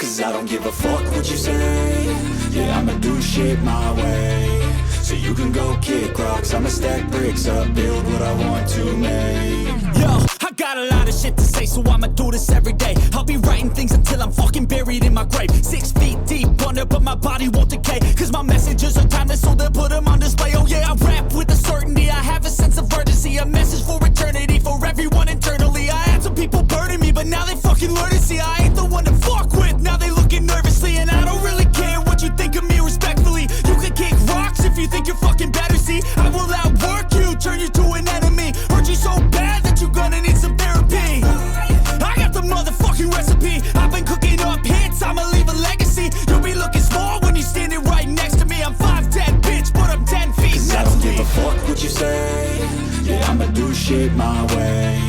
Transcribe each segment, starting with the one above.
Cause I don't give a fuck what you say. Yeah, I'ma do shit my way. So you can go kick rocks, I'ma stack bricks up, build what I want to make. Yo, I got a lot of shit to say, so I'ma do this every day. I'll be writing things until I'm fucking buried in my grave. 6 feet deep under, but my body won't decay. Cause my messages are timeless, so they'll put them on display. Oh yeah, I rap with a certainty, I have a sense of urgency. A message for eternity, for everyone internally. I had some people burning me, but now they fucking learn to see I ain't the one to fuck with, now they looking nervously. And I don't really care what you think of me respectfully. You can kick rocks if you think you're fucking better, see. I will outwork you, turn you to an enemy. Hurt you so bad that you're gonna need some therapy. I got the motherfucking recipe. I've been cooking up hits, I'ma leave a legacy. You'll be looking small when you're standing right next to me. I'm 5'10", bitch, but I'm 10 feet. Cause I don't give a fuck what you say. Yeah, I'ma do shit my way.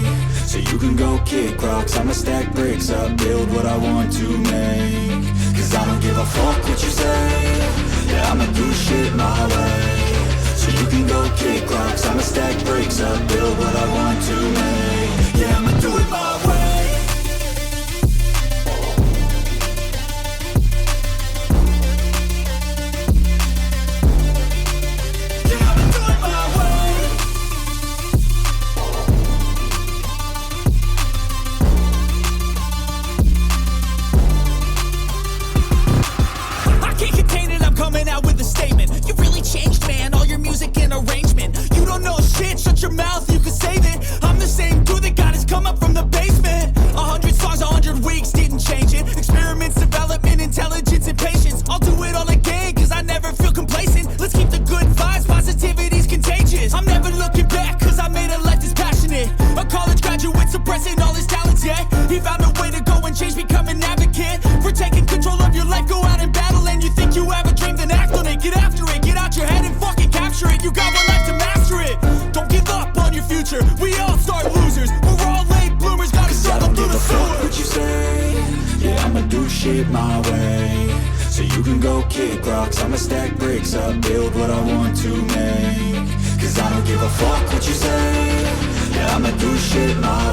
So you can go kick rocks, I'ma stack bricks up, build what I want to make. Cause I don't give a fuck what you say. Yeah, I'ma do shit my way. So you can go kick rocks, I'ma stack bricks up, build what I want to make. Yeah, I'ma do it my way. Shut your mouth, you can save it. I'm the same dude that got his come up from the basement. 100 songs, 100 weeks, didn't change it. Experiments, development, intelligence, and patience. I'll do it all again, cause I never feel complacent. Let's keep the good vibes, positivity's contagious. I'm never looking back, cause I made a life that's passionate. A college graduate suppressing all his talents, yeah. He found a way to go and change, become an advocate. For taking control of your life, go out and battle. And you think you have a dream, then act on it. Get after it, get out your head and fucking capture it. You got one life to master it. Don't give up on your future, we all start losers. We're all late bloomers, gotta struggle through the sewer. What you say? Yeah, I'ma do shit my way. So you can go kick rocks, I'ma stack bricks up, build what I want to make. Cause I don't give a fuck what you say. Yeah, I'ma do shit my